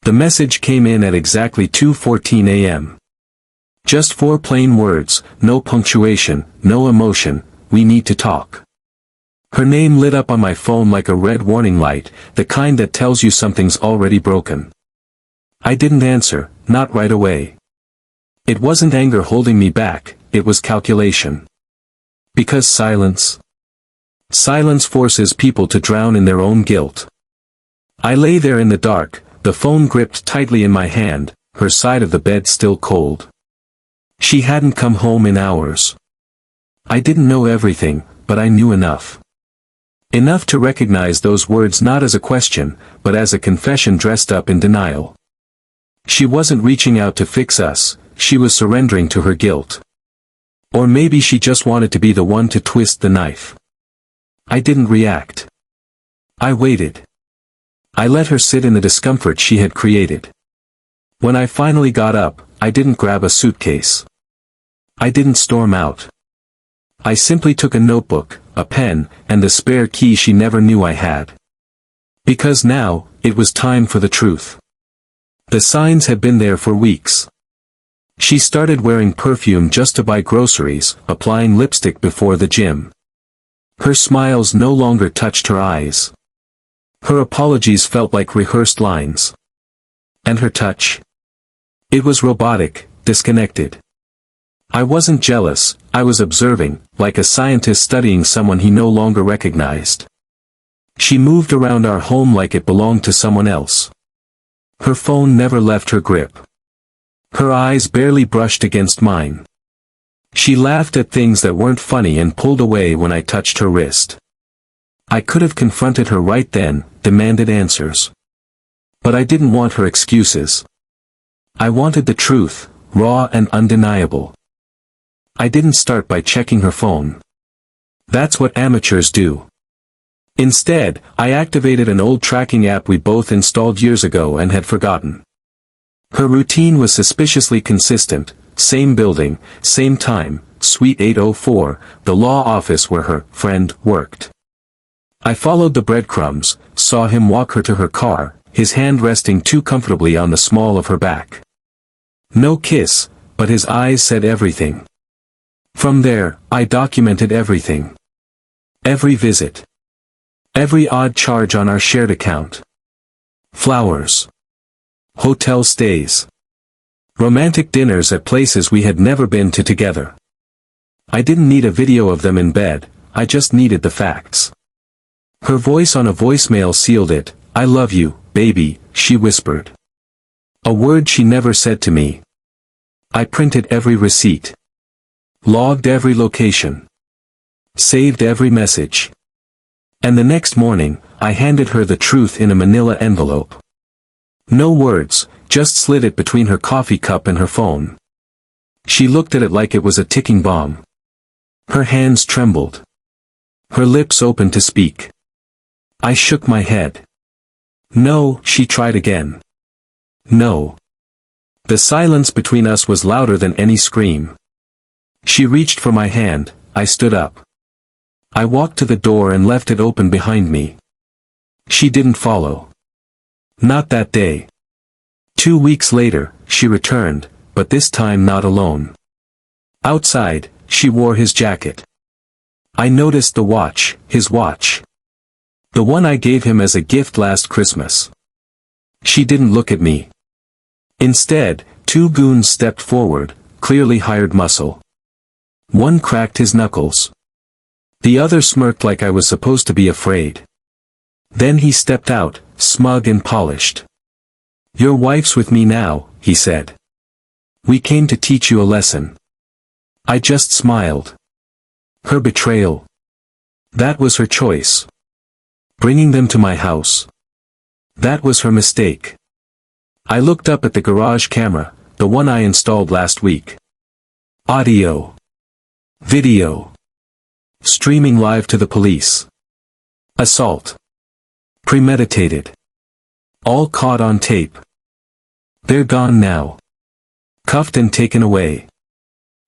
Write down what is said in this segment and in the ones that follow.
The message came in at exactly 2:14 a.m. Just 4 plain words, no punctuation, no emotion, "We need to talk." Her name lit up on my phone like a red warning light, the kind that tells you something's already broken. I didn't answer, not right away. It wasn't anger holding me back, it was calculation. Because silence forces people to drown in their own guilt. I lay there in the dark, the phone gripped tightly in my hand, her side of the bed still cold. She hadn't come home in hours. I didn't know everything, but I knew enough. Enough to recognize those words not as a question, but as a confession dressed up in denial. She wasn't reaching out to fix us, she was surrendering to her guilt. Or maybe she just wanted to be the one to twist the knife. I didn't react. I waited. I let her sit in the discomfort she had created. When I finally got up, I didn't grab a suitcase. I didn't storm out. I simply took a notebook, a pen, and the spare key she never knew I had. Because now, it was time for the truth. The signs had been there for weeks. She started wearing perfume just to buy groceries, applying lipstick before the gym. Her smiles no longer touched her eyes. Her apologies felt like rehearsed lines. And her touch? It was robotic, disconnected. I wasn't jealous, I was observing, like a scientist studying someone he no longer recognized. She moved around our home like it belonged to someone else. Her phone never left her grip. Her eyes barely brushed against mine. She laughed at things that weren't funny and pulled away when I touched her wrist. I could have confronted her right then, demanded answers. But I didn't want her excuses. I wanted the truth, raw and undeniable. I didn't start by checking her phone. That's what amateurs do. Instead, I activated an old tracking app we both installed years ago and had forgotten. Her routine was suspiciously consistent, same building, same time, Suite 804, the law office where her friend worked. I followed the breadcrumbs, saw him walk her to her car, his hand resting too comfortably on the small of her back. No kiss, but his eyes said everything. From there, I documented everything. Every visit. Every odd charge on our shared account. Flowers. Hotel stays. Romantic dinners at places we had never been to together. I didn't need a video of them in bed, I just needed the facts. Her voice on a voicemail sealed it. "I love you, baby," she whispered. A word she never said to me. I printed every receipt. Logged every location. Saved every message. And the next morning, I handed her the truth in a manila envelope. No words, just slid it between her coffee cup and her phone. She looked at it like it was a ticking bomb. Her hands trembled. Her lips opened to speak. I shook my head. No, she tried again. No. The silence between us was louder than any scream. She reached for my hand, I stood up. I walked to the door and left it open behind me. She didn't follow. Not that day. 2 weeks later, she returned, but this time not alone. Outside, she wore his jacket. I noticed the watch, his watch. The one I gave him as a gift last Christmas. She didn't look at me. Instead, 2 goons stepped forward, clearly hired muscle. One cracked his knuckles. The other smirked like I was supposed to be afraid. Then he stepped out, smug and polished. "Your wife's with me now," he said. "We came to teach you a lesson." I just smiled. Her betrayal. That was her choice. Bringing them to my house. That was her mistake. I looked up at the garage camera, the one I installed last week. Audio. Video. Streaming live to the police. Assault. Premeditated. All caught on tape. They're gone now. Cuffed and taken away.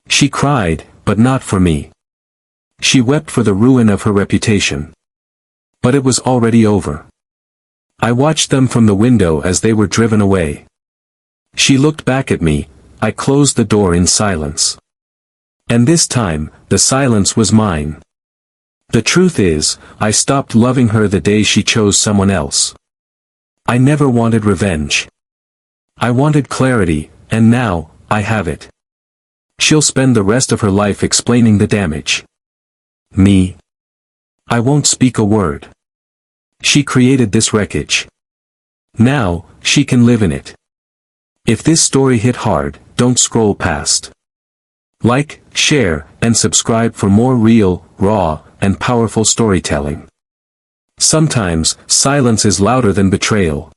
She cried, but not for me. She wept for the ruin of her reputation. But it was already over. I watched them from the window as they were driven away. She looked back at me, I closed the door in silence. And this time, the silence was mine. The truth is, I stopped loving her the day she chose someone else. I never wanted revenge. I wanted clarity, and now, I have it. She'll spend the rest of her life explaining the damage. Me? I won't speak a word. She created this wreckage. Now, she can live in it. If this story hit hard, don't scroll past. Like, share, and subscribe for more real, raw, and powerful storytelling. Sometimes, silence is louder than betrayal.